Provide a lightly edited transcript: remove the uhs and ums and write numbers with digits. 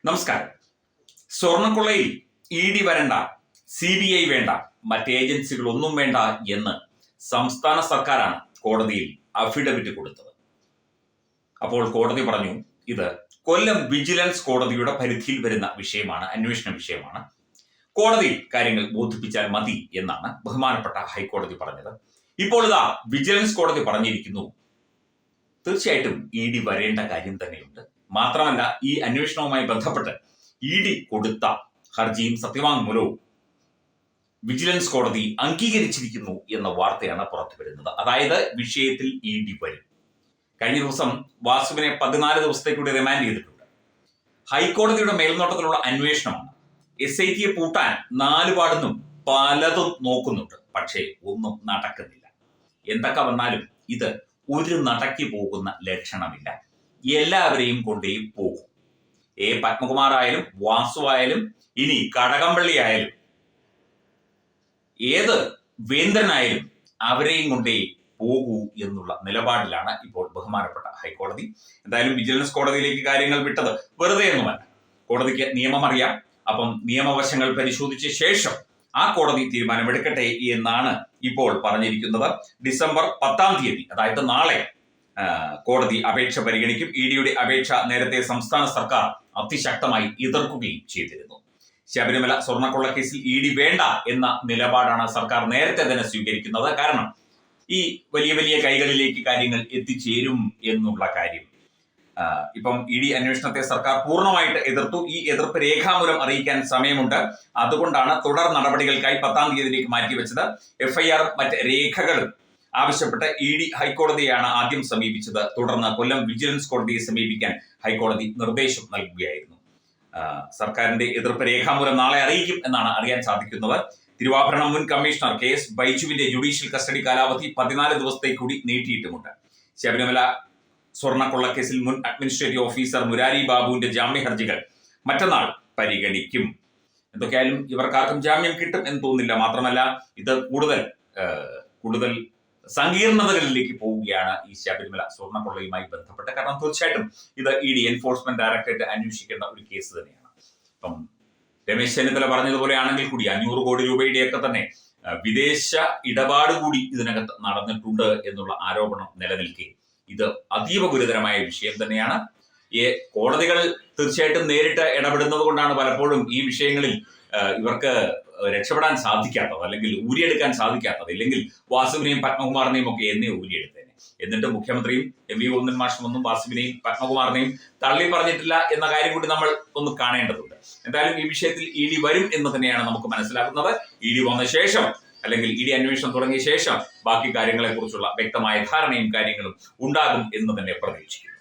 നമസ്കാരം. സ്വർണ്ണക്കൊള്ളയിൽ ഇ.ഡി. വരണ്ട, CBI വേണ്ട, മറ്റ് ഏജൻസികളൊന്നും വേണ്ട എന്ന് സംസ്ഥാന സർക്കാരാണ് കോടതിയിൽ അഫിഡവിറ്റ് കൊടുത്തത്. അപ്പോൾ കോടതി പറഞ്ഞു, ഇത് കൊല്ലം വിജിലൻസ് കോടതിയുടെ പരിധിയിൽ വരുന്ന വിഷയമാണ്, അന്വേഷണ വിഷയമാണ്. കോടതിയിൽ കാര്യങ്ങൾ ബോധിപ്പിച്ചാൽ മതി എന്നാണ് ബഹുമാനപ്പെട്ട ഹൈക്കോടതി പറഞ്ഞത്. ഇപ്പോൾ ഇതാ വിജിലൻസ് കോടതി പറഞ്ഞിരിക്കുന്നു, തീർച്ചയായിട്ടും ഇ.ഡി. വരേണ്ട കാര്യം തന്നെയുണ്ട്. മാത്രമല്ല, ഈ അന്വേഷണവുമായി ബന്ധപ്പെട്ട് ഇ.ഡി. കൊടുത്ത ഹർജിയും സത്യവാങ്മൂലവും വിജിലൻസ് കോടതി അംഗീകരിച്ചിരിക്കുന്നു എന്ന വാർത്തയാണ് പുറത്തു വരുന്നത്. അതായത് വിഷയത്തിൽ ഇ.ഡി. വരും. കഴിഞ്ഞ ദിവസം വാസുവിനെ 14 ദിവസത്തേക്ക് കൂടി റിമാൻഡ് ചെയ്തിട്ടുണ്ട്. ഹൈക്കോടതിയുടെ മേൽനോട്ടത്തിലുള്ള അന്വേഷണമാണ്. SIT പൂട്ടാൻ നാലുപാടുന്നും പലതും നോക്കുന്നുണ്ട്, പക്ഷേ ഒന്നും നടക്കുന്നില്ല. എന്തൊക്കെ വന്നാലും ഇത് ഒരു നടക്കി പോകുന്ന ലക്ഷണമില്ല. എല്ലാവരെയും കൊണ്ടേ പോകും. പത്മകുമാർ ആയാലും വാസു ആയാലും ഇനി കടകംപള്ളി ആയാലും ഏത് വേന്ദ്രനായാലും അവരെയും കൊണ്ടേ പോകൂ എന്നുള്ള നിലപാടിലാണ് ഇപ്പോൾ ബഹുമാനപ്പെട്ട ഹൈക്കോടതി. എന്തായാലും വിജിലൻസ് കോടതിയിലേക്ക് കാര്യങ്ങൾ വിട്ടത് വെറുതെ ഒന്നുമല്ല. കോടതിക്ക് നിയമം അറിയാം. അപ്പം നിയമവശങ്ങൾ പരിശോധിച്ച ശേഷം ആ കോടതി തീരുമാനമെടുക്കട്ടെ എന്നാണ് ഇപ്പോൾ പറഞ്ഞിരിക്കുന്നത്. ഡിസംബർ 10 അതായത് നാളെ കോടതി അപേക്ഷ പരിഗണിക്കും. ഇ.ഡിയുടെ അപേക്ഷ നേരത്തെ സംസ്ഥാന സർക്കാർ അതിശക്തമായി എതിർക്കുകയും ചെയ്തിരുന്നു. ശബരിമല സ്വർണ്ണക്കൊള്ള കേസിൽ ഇ.ഡി. വേണ്ട എന്ന നിലപാടാണ് സർക്കാർ നേരത്തെ തന്നെ സ്വീകരിക്കുന്നത്. കാരണം ഈ വലിയ വലിയ കൈകളിലേക്ക് കാര്യങ്ങൾ എത്തിച്ചേരും എന്നുള്ള കാര്യം. ഇപ്പം ഇ.ഡി. അന്വേഷണത്തെ സർക്കാർ പൂർണ്ണമായിട്ട് എതിർത്തു. ഈ എതിർപ്പ് രേഖാമൂലം അറിയിക്കാൻ സമയമുണ്ട്. അതുകൊണ്ടാണ് തുടർ നടപടികൾക്കായി 10 മാറ്റിവെച്ചത്. FIR മറ്റ് രേഖകളും ആവശ്യപ്പെട്ട് ഇ.ഡി. ഹൈക്കോടതിയാണ് ആദ്യം സമീപിച്ചത്. തുടർന്ന് കൊല്ലം വിജിലൻസ് കോടതിയെ സമീപിക്കാൻ ഹൈക്കോടതി നിർദ്ദേശം നൽകുകയായിരുന്നു. സർക്കാരിന്റെ എതിർപ്പ് രേഖാമൂലം നാളെ അറിയിക്കും എന്നാണ് അറിയാൻ സാധിക്കുന്നത്. തിരുവാഭരണം മുൻ കമ്മീഷണർ KS ബൈജുവിന്റെ ജുഡീഷ്യൽ കസ്റ്റഡി കാലാവധി 14 ദിവസത്തേക്ക് കൂടി നീട്ടിയിട്ടുമുണ്ട്. ശബരിമല സ്വർണ്ണക്കൊള്ളക്കേസിൽ മുൻ അഡ്മിനിസ്ട്രേറ്റീവ് ഓഫീസർ മുരാരി ബാബുവിന്റെ ജാമ്യ ഹർജികൾ മറ്റന്നാൾ പരിഗണിക്കും. എന്തൊക്കെയായാലും ഇവർക്കാർക്കും ജാമ്യം കിട്ടും എന്ന് തോന്നുന്നില്ല. മാത്രമല്ല, ഇത് കൂടുതൽ സങ്കീർണതകളിലേക്ക് പോവുകയാണ് ഈ ശബരിമല സ്വർണ്ണക്കൊള്ളയുമായി ബന്ധപ്പെട്ട്. കാരണം തീർച്ചയായിട്ടും ഇത് ഇ.ഡി. എൻഫോഴ്സ്മെന്റ് ഡയറക്ടറേറ്റ് അന്വേഷിക്കേണ്ട ഒരു കേസ് തന്നെയാണ്. ഇപ്പം രമേശ് ചെന്നിത്തല പറഞ്ഞതുപോലെ ആണെങ്കിൽ കൂടി 500 കോടി രൂപയുടെയൊക്കെ തന്നെ വിദേശ ഇടപാട് കൂടി ഇതിനകത്ത് നടന്നിട്ടുണ്ട് എന്നുള്ള ആരോപണം നിലനിൽക്കെ ഇത് അതീവ ഗുരുതരമായ വിഷയം തന്നെയാണ്. കോടതികൾ തീർച്ചയായിട്ടും നേരിട്ട് ഇടപെടുന്നത് കൊണ്ടാണ് പലപ്പോഴും ഈ വിഷയങ്ങളിൽ ഇവർക്ക് രക്ഷപ്പെടാൻ സാധിക്കാത്തത്, അല്ലെങ്കിൽ ഊരിയെടുക്കാൻ സാധിക്കാത്തത്. ഇല്ലെങ്കിൽ വാസുവിനെയും പത്മകുമാറിനെയും ഒക്കെ എന്നേ ഊരിയെടുത്തേനെ. എന്നിട്ട് മുഖ്യമന്ത്രിയും MV ഗോവിന്ദൻ മാഷും ഒന്നും വാസുവിനെയും പത്മകുമാറിനെയും തള്ളി പറഞ്ഞിട്ടില്ല എന്ന കാര്യം കൂടി നമ്മൾ ഒന്ന് കാണേണ്ടതുണ്ട്. എന്തായാലും ഈ വിഷയത്തിൽ ഇ.ഡി. വരും എന്ന് തന്നെയാണ് നമുക്ക് മനസ്സിലാക്കുന്നത്. ഇ.ഡി. വന്ന ശേഷം, അല്ലെങ്കിൽ ഇ.ഡി. അന്വേഷണം തുടങ്ങിയ ശേഷം ബാക്കി കാര്യങ്ങളെക്കുറിച്ചുള്ള വ്യക്തമായ ധാരണയും കാര്യങ്ങളും ഉണ്ടാകും എന്ന് തന്നെ പ്രതീക്ഷിക്കും.